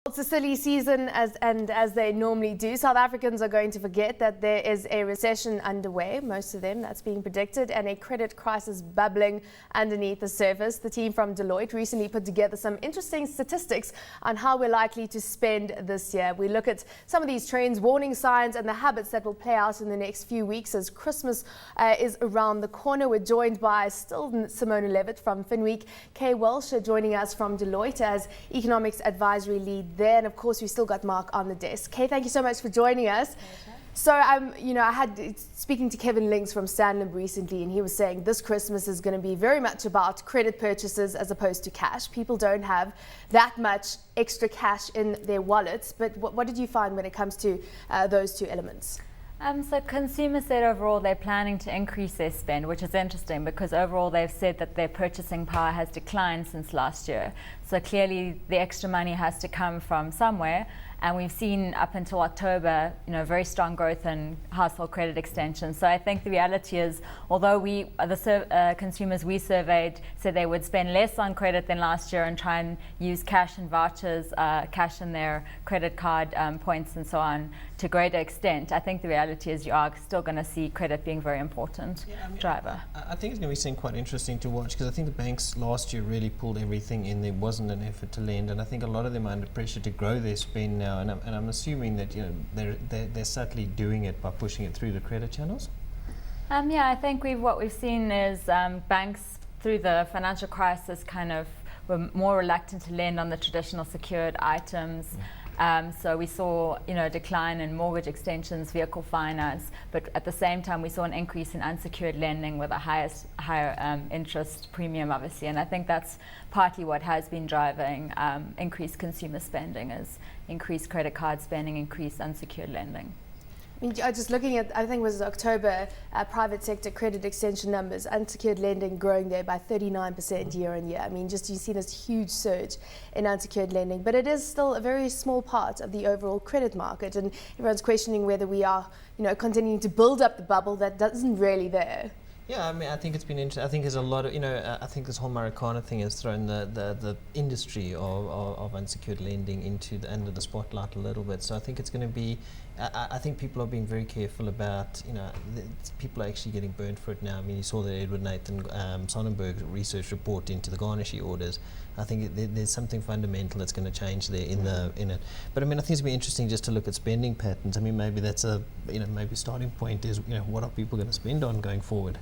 It's a silly season as they normally do. South Africans are going to forget that there is a recession underway, most of them, that's being predicted, and a credit crisis bubbling underneath the surface. The team from Deloitte recently put together some interesting statistics on how we're likely to spend this year. We look at some of these trends, warning signs, and the habits that will play out in the next few weeks as Christmas is around the corner. We're joined by still Simona Levitt from FinWeek, Kay Welsh joining us from Deloitte as Economics Advisory Lead there, and of course we still got Mark on the desk. Kay, thank you so much for joining us. So I had speaking to Kevin Links from Stanlib recently, and he was saying this Christmas is going to be very much about credit purchases as opposed to cash. People don't have that much extra cash in their wallets, but what did you find when it comes to those two elements? So consumers said overall they're planning to increase their spend, which is interesting because overall they've said that their purchasing power has declined since last year. So clearly the extra money has to come from somewhere. And we've seen up until October, very strong growth in household credit extension. So I think the reality is, although the consumers we surveyed said they would spend less on credit than last year and try and use cash and vouchers, cash in their credit card points and so on to a greater extent, I think the reality is you are still going to see credit being a very important driver. I think it's going to be something quite interesting to watch because I think the banks last year really pulled everything in. There wasn't an effort to lend, and I think a lot of them are under pressure to grow their spend now. And I'm assuming that they're subtly doing it by pushing it through the credit channels. I think what we've seen is banks through the financial crisis kind of were more reluctant to lend on the traditional secured items. So we saw a decline in mortgage extensions, vehicle finance, but at the same time we saw an increase in unsecured lending with a higher interest premium, obviously. And I think that's partly what has been driving increased consumer spending, is increased credit card spending, increased unsecured lending. Just looking at, I think it was October, private sector credit extension numbers, unsecured lending growing there by 39% year on year. You see this huge surge in unsecured lending, but it is still a very small part of the overall credit market, and everyone's questioning whether we are, continuing to build up the bubble that isn't really there. Yeah, I think it's been interesting. I think there's a lot of, I think this whole Marikana thing has thrown the industry of unsecured lending under the spotlight a little bit. So I think it's going to be, I think people are being very careful about, people are actually getting burned for it now. You saw the Edward Nathan Sonnenberg research report into the garnishee orders. I think there's something fundamental that's going to change there in it. But I think it's going to be interesting just to look at spending patterns. Maybe that's maybe starting point is, what are people going to spend on going forward?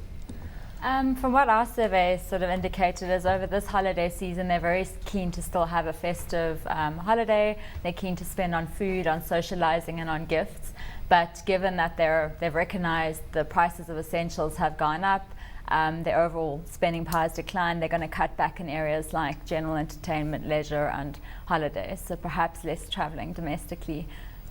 From what our survey sort of indicated is over this holiday season, they're very keen to still have a festive holiday. They're keen to spend on food, on socializing, and on gifts. But given that they've recognized the prices of essentials have gone up, their overall spending power has declined, they're going to cut back in areas like general entertainment, leisure, and holidays. So perhaps less traveling domestically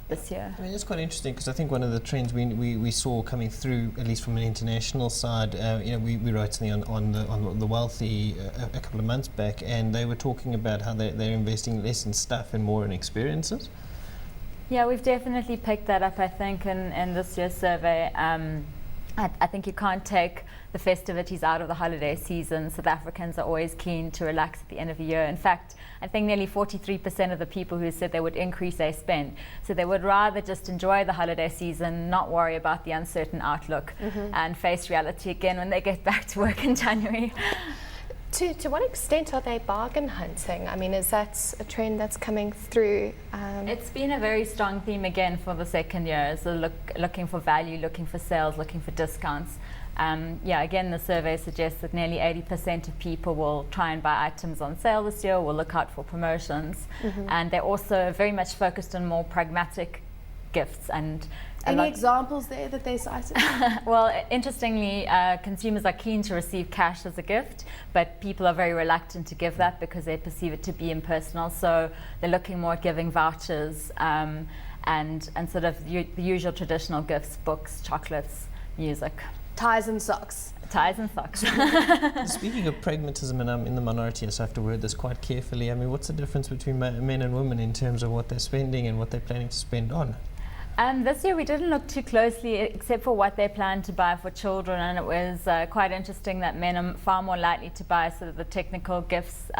this year. It's quite interesting because I think one of the trends we saw coming through, at least from an international side, we wrote something on the wealthy a couple of months back, and they were talking about how they're investing less in stuff and more in experiences. Yeah, we've definitely picked that up, I think, in this year's survey. I think you can't take the festivities out of the holiday season. South Africans are always keen to relax at the end of the year. In fact, I think nearly 43% of the people who said they would increase their spend. So they would rather just enjoy the holiday season, not worry about the uncertain outlook, and face reality again when they get back to work in January. To what extent are they bargain hunting? Is that a trend that's coming through? It's been a very strong theme again for the second year. So looking for value, looking for sales, looking for discounts. Again, the survey suggests that nearly 80% of people will try and buy items on sale this year, will look out for promotions. And they're also very much focused on more pragmatic gifts. And any examples there that they cited? Well, interestingly, consumers are keen to receive cash as a gift, but people are very reluctant to give that because they perceive it to be impersonal. So they're looking more at giving vouchers and sort of the usual traditional gifts, books, chocolates, music. Ties and socks. Ties and socks. Speaking of pragmatism, and I'm in the minority, so I have to word this quite carefully. What's the difference between men and women in terms of what they're spending and what they're planning to spend on? This year we didn't look too closely except for what they planned to buy for children, and it was quite interesting that men are far more likely to buy sort of the technical gifts,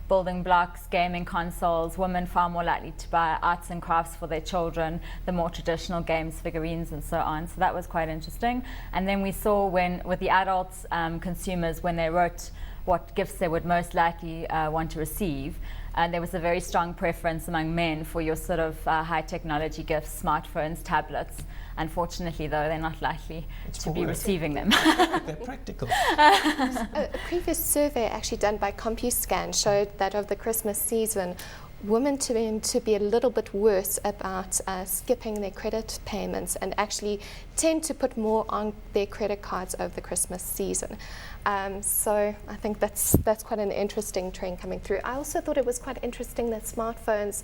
building blocks, gaming consoles, women far more likely to buy arts and crafts for their children, the more traditional games, figurines and so on. So that was quite interesting. And then we saw with the adults consumers, when they wrote what gifts they would most likely want to receive, and there was a very strong preference among men for your sort of high technology gifts, smartphones, tablets. Unfortunately, though, they're not likely to be receiving them. They're practical. A previous survey actually done by CompuScan showed that of the Christmas season, women tend to be a little bit worse about skipping their credit payments and actually tend to put more on their credit cards over the Christmas season. So I think that's quite an interesting trend coming through. I also thought it was quite interesting that smartphones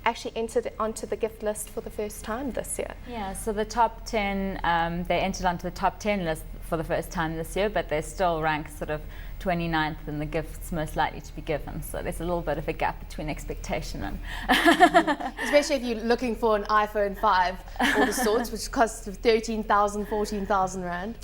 actually entered onto the gift list for the first time this year. Yeah, so the top 10, they entered onto the top 10 list for the first time this year, but they still rank sort of 29th in the gifts most likely to be given. So there's a little bit of a gap between expectation and... Especially if you're looking for an iPhone 5 or the sorts, which costs 13,000, 14,000 Rand.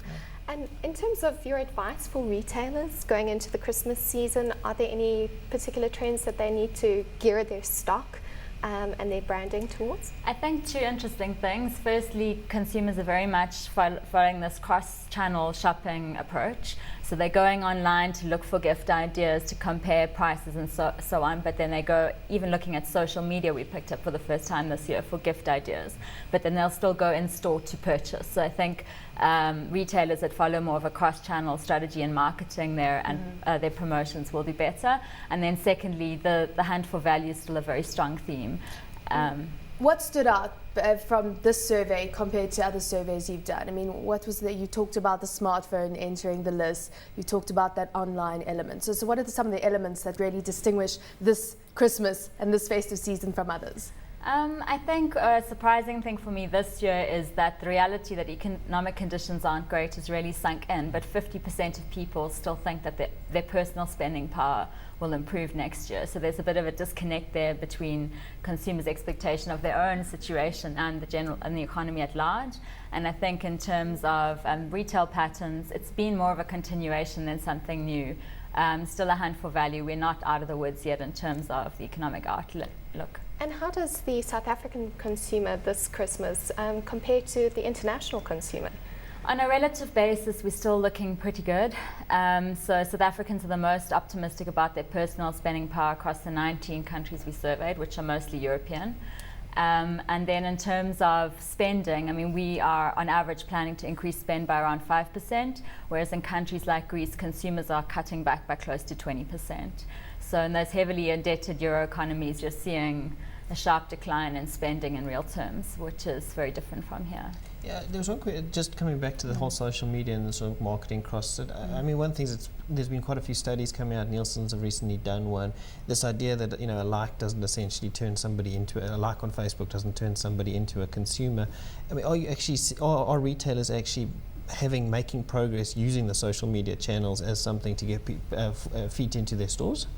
And in terms of your advice for retailers going into the Christmas season, are there any particular trends that they need to gear their stock and their branding towards? I think two interesting things. Firstly, consumers are very much following this cross-channel shopping approach. So they're going online to look for gift ideas, to compare prices and so on, but then they go, even looking at social media, we picked up for the first time this year for gift ideas, but then they'll still go in store to purchase. So I think retailers that follow more of a cross-channel strategy in marketing their promotions will be better. And then secondly, the hunt for value is still a very strong theme. What stood out from this survey compared to other surveys you've done? I mean, what was that? You talked about the smartphone entering the list. You talked about that online element. So what are some of the elements that really distinguish this Christmas and this festive season from others? I think a surprising thing for me this year is that the reality that economic conditions aren't great has really sunk in, but 50% of people still think that their personal spending power will improve next year. So there's a bit of a disconnect there between consumers' expectation of their own situation and the economy at large. And I think in terms of retail patterns, it's been more of a continuation than something new. Still a hunt for value. We're not out of the woods yet in terms of the economic outlook. And how does the South African consumer this Christmas compare to the international consumer? On a relative basis, we're still looking pretty good. So South Africans are the most optimistic about their personal spending power across the 19 countries we surveyed, which are mostly European. And then in terms of spending, I mean, we are on average planning to increase spend by around 5%, whereas in countries like Greece, consumers are cutting back by close to 20%. So in those heavily indebted Euro economies, you're seeing a sharp decline in spending in real terms, which is very different from here. Yeah, there was one just coming back to the whole social media and the sort of marketing cross. I mean, one thing is there's been quite a few studies coming out. Nielsen's have recently done one. This idea that a like doesn't essentially turn somebody into a like on Facebook doesn't turn somebody into a consumer. I mean, are retailers actually making progress using the social media channels as something to get feet into their stores?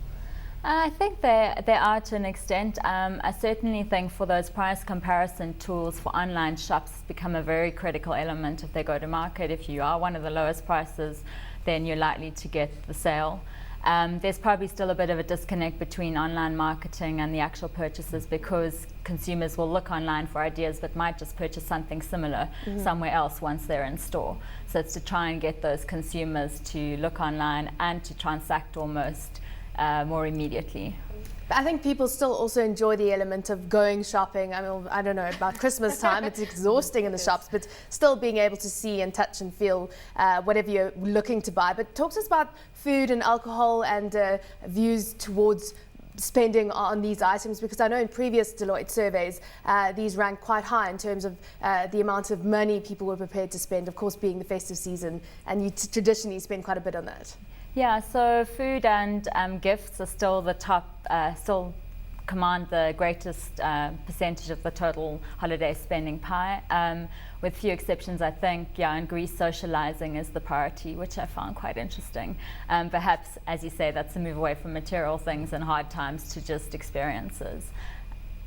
I think they are to an extent. I certainly think for those price comparison tools for online shops become a very critical element if they go to market. If you are one of the lowest prices, then you're likely to get the sale. There's probably still a bit of a disconnect between online marketing and the actual purchases, because consumers will look online for ideas but might just purchase something similar somewhere else once they're in store. So it's to try and get those consumers to look online and to transact almost more immediately. I think people still also enjoy the element of going shopping. I mean, I don't know about Christmas time, it's exhausting in the shops, but still being able to see and touch and feel whatever you're looking to buy. But talk to us about food and alcohol and views towards spending on these items, because I know in previous Deloitte surveys these rank quite high in terms of the amount of money people were prepared to spend, of course being the festive season, and you traditionally spend quite a bit on that. Yeah, so food and gifts are still the top, still command the greatest percentage of the total holiday spending pie. With few exceptions, I think, in Greece, socializing is the priority, which I found quite interesting. Perhaps, as you say, that's a move away from material things and hard times to just experiences.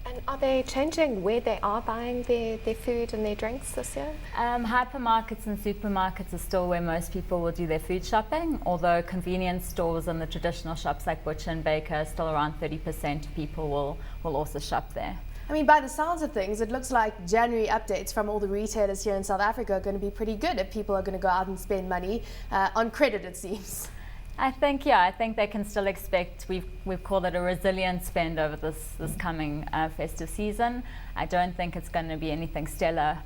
And are they changing where they are buying their food and their drinks this year? Hypermarkets and supermarkets are still where most people will do their food shopping, although convenience stores and the traditional shops like Butcher and Baker, still around 30% of people will also shop there. I mean, by the sounds of things, it looks like January updates from all the retailers here in South Africa are going to be pretty good if people are going to go out and spend money on credit, it seems. I think they can still expect, we've called it a resilient spend over this coming festive season. I don't think it's going to be anything stellar,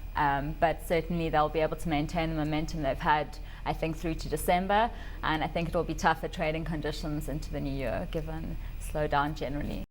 but certainly they'll be able to maintain the momentum they've had, I think, through to December, and I think it will be tougher trading conditions into the new year given slowdown generally.